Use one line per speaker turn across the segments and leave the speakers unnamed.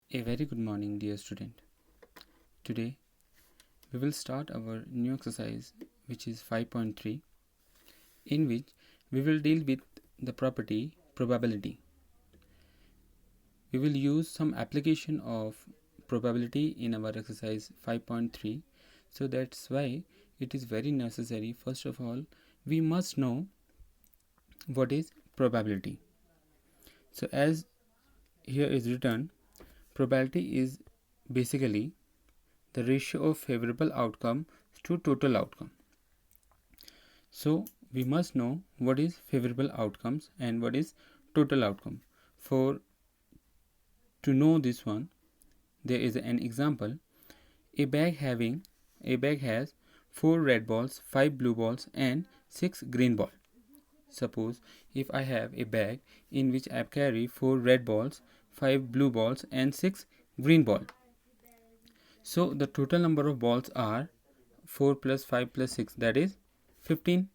A very good morning, dear student. Today we will start our new exercise, which is 5.3, in which we will deal with the property probability. We will use some application of probability in our exercise 5.3. So that's why it is very necessary. First of all, we must know what is probability. So as here is written, probability is basically the ratio of favorable outcome to total outcome. So we must know what is favorable outcomes and what is total outcome. For to know this one, there is an example. A bag has 4 red balls, 5 blue balls and 6 green balls. Suppose if I have a bag in which I carry 4 red balls, 5 blue balls and 6 green balls. So the total number of balls are 4 plus 5 plus 6, that is 15.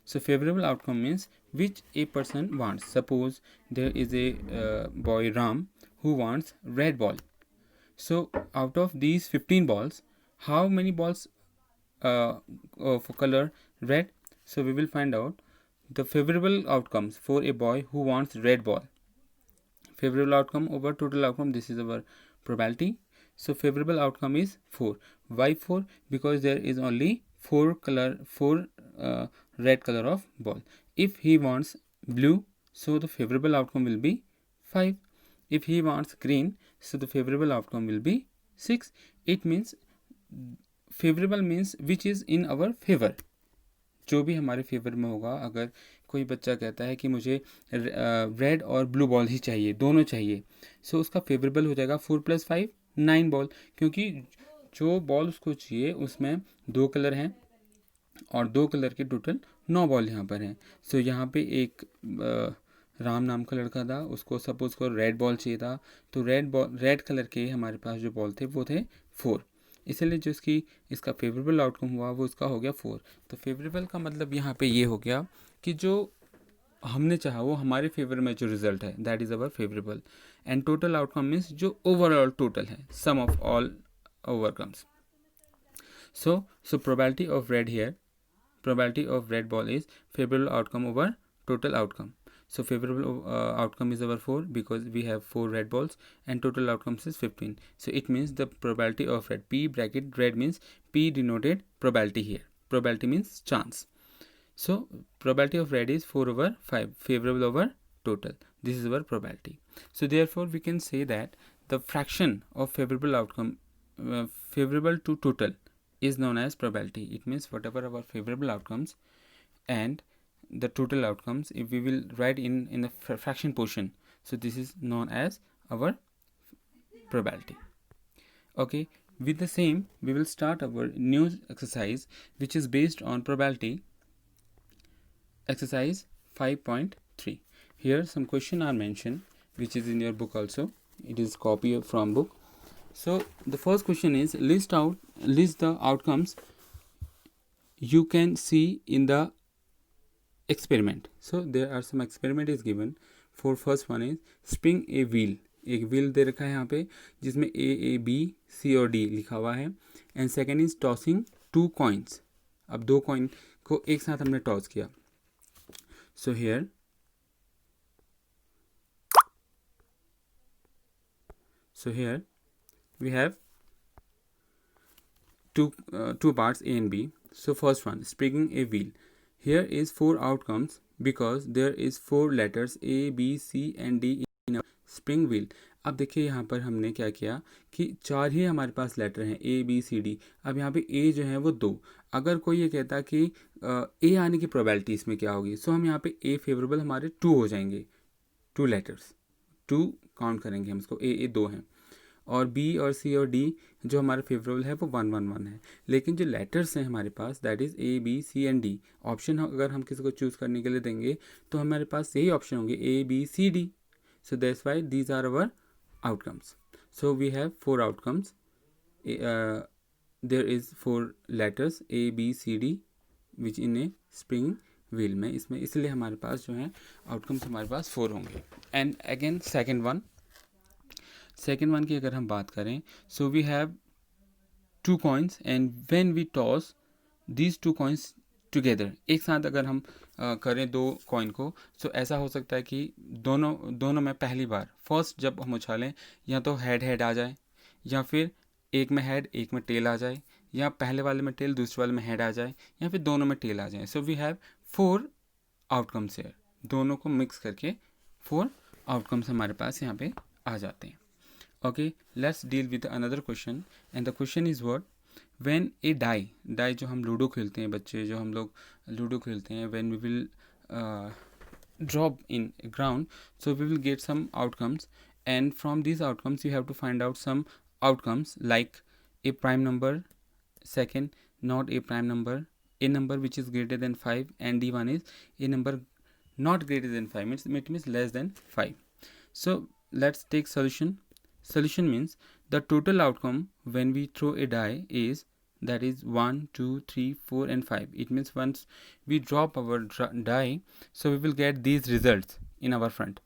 So favorable outcome means which a person wants. Suppose there is a boy Ram who wants red ball. So out of these 15 balls, how many balls of color red? So we will find out the favorable outcomes for a boy who wants red ball. Favorable outcome over total outcome, this is our probability. So favorable outcome is 4. Why 4? Because there is only 4 red color of ball. If he wants blue, so the favorable outcome will be 5. If he wants green, so the favorable outcome will be 6. It means favorable means which is in our favor. जो भी हमारे favour में होगा. अगर कोई बच्चा कहता है कि मुझे रेड और ब्लू बॉल ही चाहिए, दोनों चाहिए, सो उसका फेवरेबल हो जाएगा 4 + 5 9 बॉल, क्योंकि जो बॉल उसको चाहिए उसमें 2 कलर हैं और 2 कलर के टोटल 9 बॉल यहाँ पर हैं. सो यहाँ पे एक राम नाम का लड़का था, उसको सपोज को रेड बॉल चाहिए था, तो रेड कलर के हमारे पास जो बॉल थे वो थे 4. इसलिए जो इसका फेवरेबल आउटकम हुआ वो उसका हो गया 4. तो फेवरेबल का मतलब यहाँ पे ये हो गया कि जो हमने चाहा वो हमारे फेवर में जो रिजल्ट है that is our favourable. And total outcome means जो ओवरऑल टोटल है, sum of all overcomes. So probability of red here, probability of red ball is favorable outcome over total outcome. So favorable outcome is our 4 because we have 4 red balls and total outcomes is 15. So it means the probability of red, P bracket red means P denoted probability here. Probability means chance. So probability of red is 4 over 5, favorable over total. This is our probability. So therefore we can say that the fraction of favorable outcome favorable to total is known as probability. It means whatever our favorable outcomes and the total outcomes, if we will write in the fraction portion, so this is known as our probability. Okay, with the same we will start our new exercise which is based on probability. Exercise 5.3. Here some question are mentioned which is in your book also. It is copy from book. So the first question is list the outcomes you can see in the experiment. So there are some experiment is given. For first one is spin a wheel. एक wheel दे रखा है यहाँ पे जिसमें A, B, C और D लिखा हुआ है. And second is tossing 2 coins. अब 2 कॉइन को एक साथ हमने टॉस किया. So here we have two parts A and B. So first one, spinning a wheel. Here is 4 outcomes because there is 4 letters A, B, C and D in a spring wheel. अब देखिए यहाँ पर हमने क्या किया कि 4 ही हमारे पास letter हैं A, B, C, D. अब यहाँ पे A जो है वो 2. अगर कोई ये कहता कि A आने की प्रोबेबिलिटी इसमें क्या होगी, सो हम यहाँ पे A फेवरेबल हमारे 2 हो जाएंगे. 2 लेटर्स 2 काउंट करेंगे हम इसको. A 2 हैं और B और C और D जो हमारा फेवरेबल है वो 1 1 1 है. लेकिन जो लेटर्स हैं हमारे पास that is A, B, C and D. Option अगर हम किसी को चूज़ करने के लिए देंगे तो हमारे पास यही ऑप्शन होंगे A, B, C, D. So that's why these are our outcomes. So we have 4 outcomes. There is 4 letters A, B, C, D which in a spring wheel में. इसमें इसलिए हमारे पास जो है आउटकम्स हमारे पास 4 होंगे. एंड अगेन सेकेंड वन की अगर हम बात करें, so we have 2 coins and when we toss these 2 coins together, एक साथ अगर हम करें 2 कॉइन को, सो ऐसा हो सकता है कि दोनों में पहली बार फर्स्ट जब हम उछालें या तो हेड आ जाए, या फिर एक में हेड एक में टेल आ जाए, या पहले वाले में टेल दूसरे वाले में हेड आ जाए, या फिर दोनों में टेल आ जाए. So we have 4 outcomes here. दोनों को मिक्स करके 4 आउटकम्स हमारे पास यहाँ पे आ जाते हैं. Okay, let's deal with another question, and the question is what? When a die जो हम लूडो खेलते हैं बच्चे, जो हम लोग लूडो खेलते हैं, when we will drop in ground, so we will get some outcomes, and from these outcomes you have to find out some outcomes like a prime number, second not a prime number, a number which is greater than 5, and D1 is a number not greater than 5, it means less than 5. So let's take solution. Solution means the total outcome when we throw a die is, that is 1, 2, 3, 4 and 5. It means once we drop our die, so we will get these results in our front.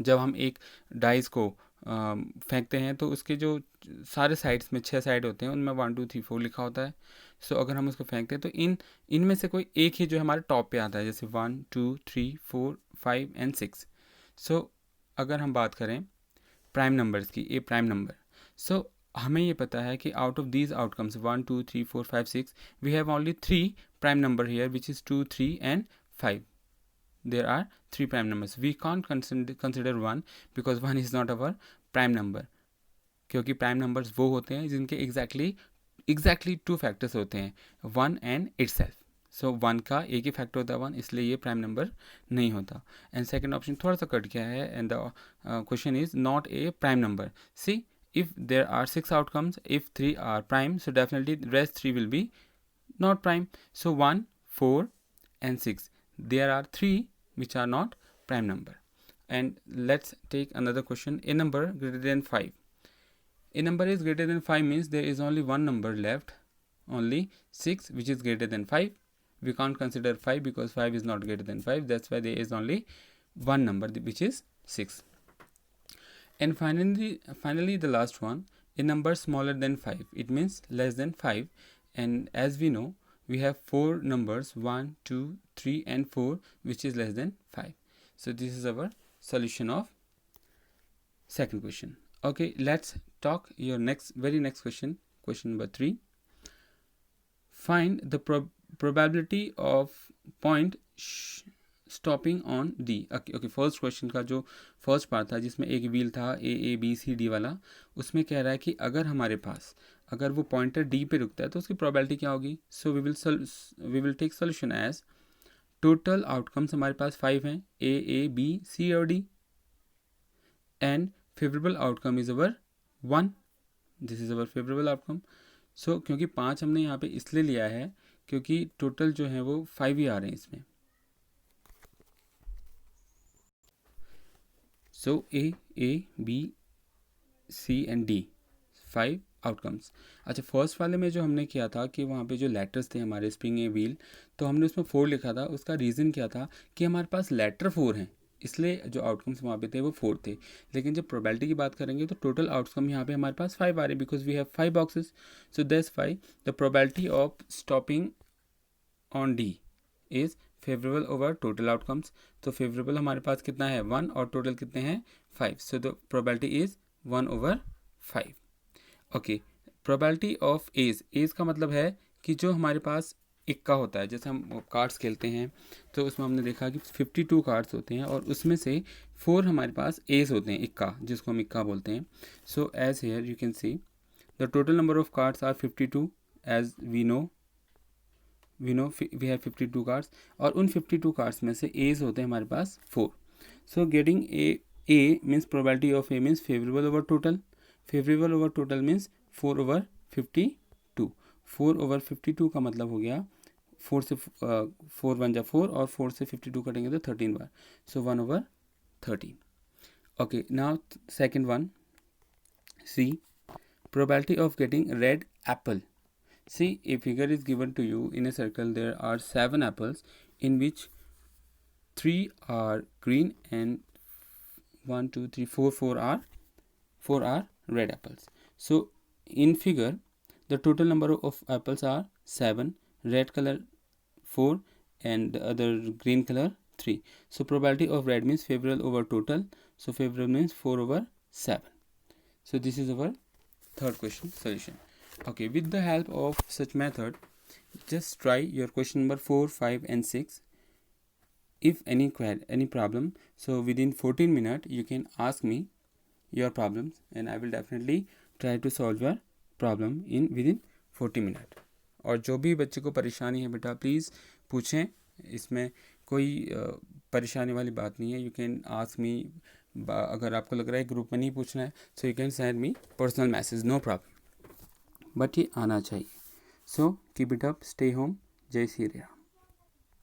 जब हम एक dice को फेंकते हैं तो उसके जो सारे साइड्स में 6 साइड होते हैं, उनमें 1, 2, 3, 4 लिखा होता है. सो अगर हम उसको फेंकते हैं तो इनमें से कोई एक ही जो हमारे टॉप पे आता है, जैसे 1, 2, 3, 4, 5 एंड 6. सो अगर हम बात करें प्राइम नंबर्स की, ए प्राइम नंबर, सो हमें ये पता है कि out of these outcomes 1, 2, 3, 4, 5, 6, we have only 3 prime number here which is 2, 3 and 5. There are 3 prime numbers. We can't consider 1 because 1 is not our prime number, क्योंकि प्राइम नंबर्स वो होते हैं जिनके एग्जैक्टली 2 फैक्टर्स होते हैं, 1 एंड इटसेल्फ. सो 1 का एक ही factor होता है 1, इसलिए ये प्राइम नंबर नहीं होता. एंड सेकेंड ऑप्शन थोड़ा सा कट गया है, and the question is not a prime number. See, if there are 6 outcomes, if 3 are prime, so definitely the rest 3 will be not prime. So 1, 4 and 6, there are 3 which are not prime number. And let's take another question. A number greater than 5. A number is greater than 5 means there is only one number left, only 6, which is greater than 5. We can't consider 5 because 5 is not greater than 5. That's why there is only one number which is 6. And finally the last one, a number smaller than 5. It means less than 5. And as we know, we have 4 numbers, 1, 2, 3 and 4, which is less than 5. So this is our solution of second question. Okay, let's talk your very next question, question number 3. Find the probability of point stopping on D. Okay, first question का जो first part था जिसमें एक wheel था ए B C D वाला, उसमें कह रहा है कि अगर हमारे पास अगर वो पॉइंटर डी पे रुकता है तो उसकी प्रोबेबिलिटी क्या होगी. So we will take solution as total outcomes हमारे पास 5 हैं, ए बी सी और D, and favourable outcome is our 1. This is our favourable outcome. So क्योंकि 5 हमने यहाँ पे इसलिए लिया है क्योंकि टोटल जो है वो 5 ही आ रहे हैं इसमें. So A, B, C and D, 5 outcomes. अच्छा, फर्स्ट वाले में जो हमने किया था कि वहाँ पे जो लेटर्स थे हमारे स्प्रिंग ए व्हील, तो हमने उसमें 4 लिखा था. उसका रीज़न क्या था कि हमारे पास लेटर 4 हैं, इसलिए जो आउटकम्स वहाँ पे थे वो 4 थे. लेकिन जब प्रोबेबिलिटी की बात करेंगे तो टोटल आउटकम यहाँ पे हमारे पास 5 आ रहे, because we have 5 boxes. So that's why the probability of stopping on D is favourable over total outcomes. तो फेवरेबल हमारे पास कितना है 1 और टोटल कितने हैं 5. So the probability is 1 over 5. Okay, probability of ace का मतलब है कि जो हमारे पास इक्का होता है, जैसे हम कार्ड्स खेलते हैं तो उसमें हमने देखा कि 52 कार्ड्स होते हैं और उसमें से 4 हमारे पास एज होते हैं, इक्का, जिसको हम इक्का बोलते हैं. So as here you can see the total number of cards are 52. As we know we have 52 cards, और उन 52 कार्ड्स में से एज होते हैं हमारे पास 4. So getting a means probability of A means favourable over total. Favourable over total means 4 over 52. 4 over 52 का मतलब हो गया 4 से 4 1 जा 4 और 4 से 52 कटेंगे तो 13 बार. So 1 over 13. Okay, now second one, see probability of getting red apple. See, a figure is given to you in a circle. There are 7 apples in which 3 are green and 1 2 3 4 are 4 are red apples. So in figure, the total number of apples are 7, red color 4, and the other green color 3. So probability of red means favorable over total. So favorable means 4 over 7. So this is our third question solution. Okay, with the help of such method, just try your question number 4, 5 and 6. If any problem, so within 14 minutes you can ask me your problems and I will definitely try to solve your problem in within 40 minutes. और जो भी बच्चे को परेशानी है बेटा please पूछें, इसमें कोई परेशानी वाली बात नहीं है. You can ask me. अगर आपको लग रहा है ग्रुप में नहीं पूछना है, so you can send me personal message, no problem, but ये आना चाहिए. So keep it up, stay home. जय श्री राम.